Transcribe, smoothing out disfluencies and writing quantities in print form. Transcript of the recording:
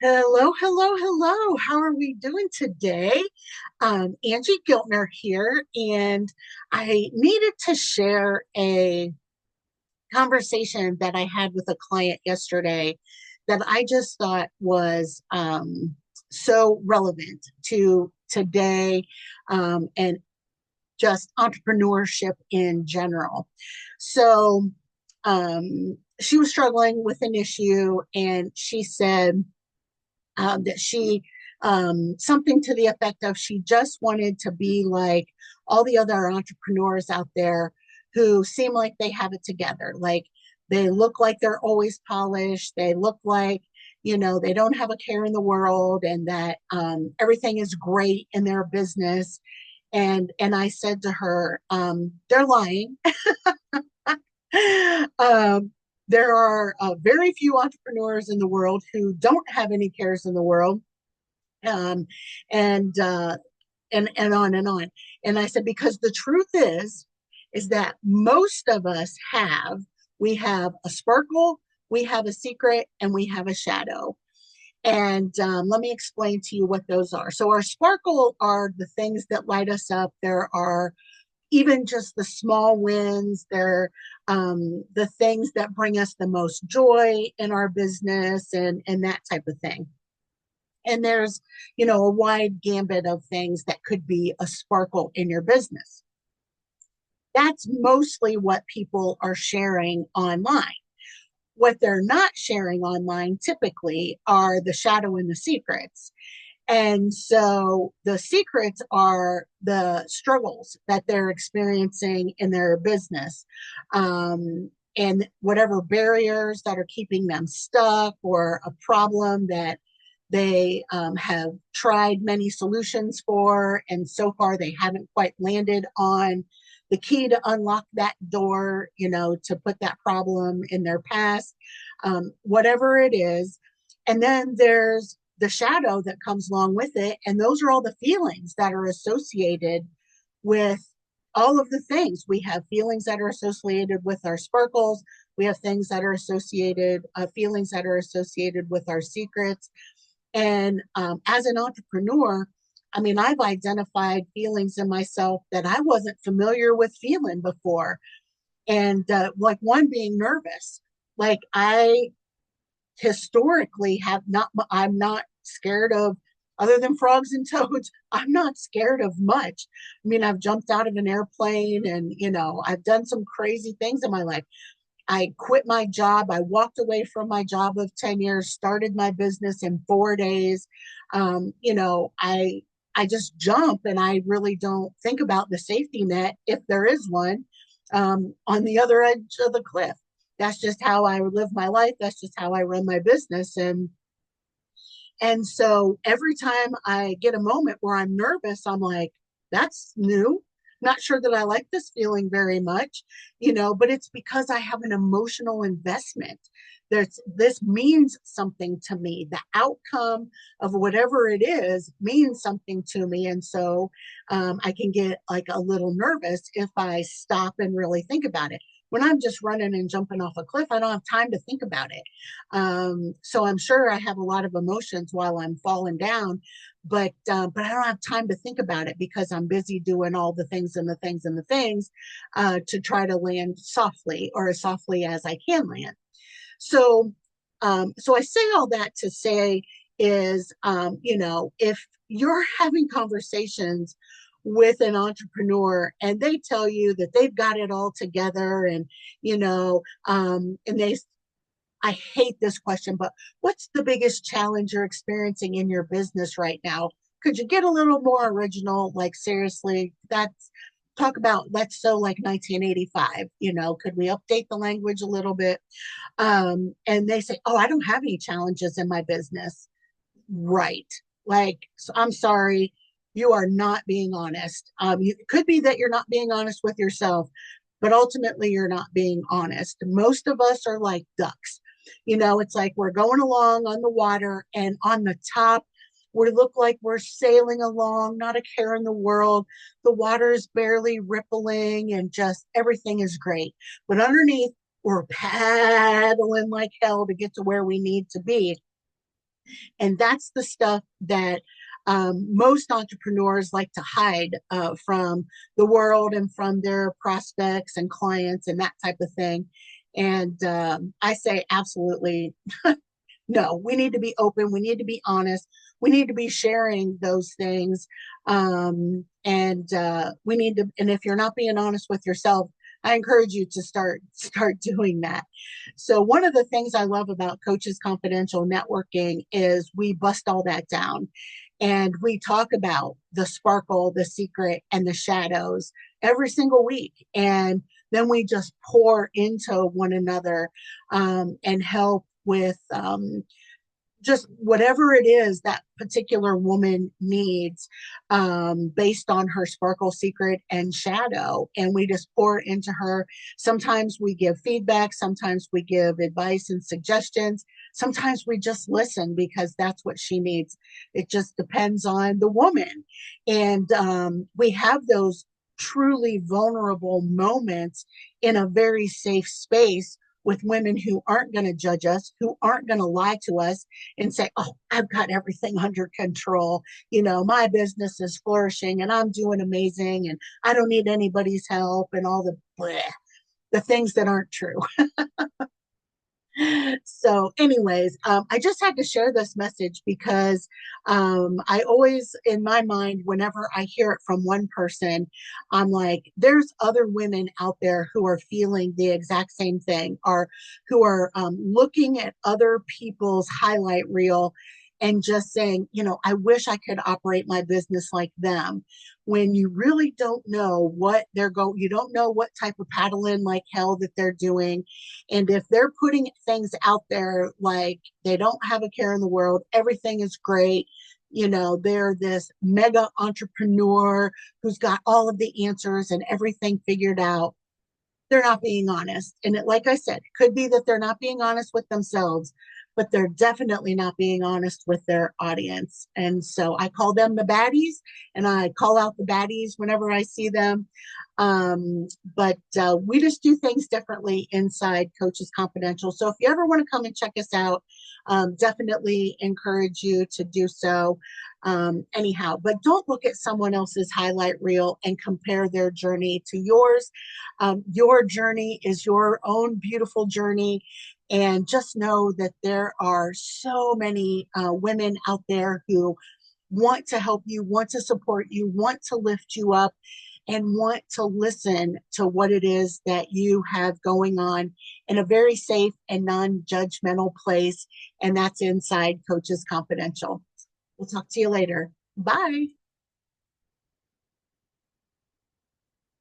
Hello, hello, hello. How are we doing today? Angie Giltner here, and I needed to share a conversation that I had with a client yesterday that I just thought was so relevant to today and just entrepreneurship in general. So, she was struggling with an issue, and she said, that she something to the effect of she just wanted to be like all the other entrepreneurs out there who seem like they have it together, like they look like they're always polished, they look like they don't have a care in the world, and that everything is great in their business. And I said to her, they're lying. um, there are very few entrepreneurs in the world who don't have any cares in the world, um, and and on and on. And I said, because the truth is that most of us have, we have a sparkle, we have a secret, and we have a shadow. And let me explain to you what those are. So our sparkle are the things that light us up. There are even just the small wins. They're the things that bring us the most joy in our business, and that type of thing. And there's a wide gambit of things that could be a sparkle in your business. That's mostly what people are sharing online. What they're not sharing online typically are the shadow and the secrets. And so the secrets are the struggles that they're experiencing in their business, and whatever barriers that are keeping them stuck, or a problem that they have tried many solutions for, and so far they haven't quite landed on the key to unlock that door, to put that problem in their past, whatever it is. And then there's the shadow that comes along with it. And those are all the feelings that are associated with all of the things. We have feelings that are associated with our sparkles. We have things that are associated, feelings that are associated with our secrets. And as an entrepreneur, I mean, I've identified feelings in myself that I wasn't familiar with feeling before. And like one being nervous. Like I historically have not, I'm not scared of, other than frogs and toads, I'm not scared of much. I mean, I've jumped out of an airplane, and I've done some crazy things in my life. I quit my job. I walked away from my job of 10 years, started my business in 4 days. I just jump, and I really don't think about the safety net, if there is one, on the other edge of the cliff. That's just how I live my life. That's just how I run my business. And so every time I get a moment where I'm nervous, I'm like, that's new. Not sure that I like this feeling very much, but it's because I have an emotional investment. This means something to me. The outcome of whatever it is means something to me. And so I can get like a little nervous if I stop and really think about it. When I'm just running and jumping off a cliff, I don't have time to think about it. So I'm sure I have a lot of emotions while I'm falling down, but I don't have time to think about it because I'm busy doing all the things and the things and the things to try to land softly, or as softly as I can land. So, so I say all that to say is, if you're having conversations with an entrepreneur and they tell you that they've got it all together, and and they, I hate this question, but what's the biggest challenge you're experiencing in your business right now? Could you get a little more original? Like, seriously, that's talk about, let's so like 1985, could we update the language a little bit? And they say, oh, I don't have any challenges in my business. Right. Like, so I'm sorry, you are not being honest. It could be that you're not being honest with yourself, but ultimately you're not being honest. Most of us are like ducks. It's like we're going along on the water, and on the top, we look like we're sailing along, not a care in the world. The water is barely rippling, and just everything is great. But underneath, we're paddling like hell to get to where we need to be. And that's the stuff that most entrepreneurs like to hide from the world and from their prospects and clients and that type of thing. And I say, absolutely, no, we need to be open. We need to be honest. We need to be sharing those things. And we need to, and if you're not being honest with yourself, I encourage you to start doing that. So one of the things I love about Coaches Confidential Networking is we bust all that down and we talk about the sparkle, the secret, and the shadows every single week. And then we just pour into one another and help with just whatever it is that particular woman needs based on her sparkle, secret, and shadow. And we just pour into her. Sometimes we give feedback, sometimes we give advice and suggestions. Sometimes we just listen because that's what she needs. It just depends on the woman. And we have those truly vulnerable moments in a very safe space with women who aren't going to judge us, who aren't going to lie to us and say, oh, I've got everything under control. You know, my business is flourishing and I'm doing amazing and I don't need anybody's help and all the bleh, the things that aren't true. So anyways, I just had to share this message because I always in my mind whenever I hear it from one person, I'm like there's other women out there who are feeling the exact same thing or who are looking at other people's highlight reel and just saying, you know, I wish I could operate my business like them. When you really don't know what they're going, you don't know what type of paddling like hell that they're doing. And if they're putting things out there like they don't have a care in the world, everything is great, you know, they're this mega entrepreneur who's got all of the answers and everything figured out, they're not being honest. And it, like I said, it could be that they're not being honest with themselves, but they're definitely not being honest with their audience. And so I call them the baddies and I call out the baddies whenever I see them. But we just do things differently inside Coaches Confidential. So if you ever want to come and check us out, definitely encourage you to do so. Anyhow, but don't look at someone else's highlight reel and compare their journey to yours. Your journey is your own beautiful journey. And just know that there are so many women out there who want to help you, want to support you, want to lift you up, and want to listen to what it is that you have going on in a very safe and non judgmental place. And that's inside Coaches Confidential. We'll talk to you later. Bye.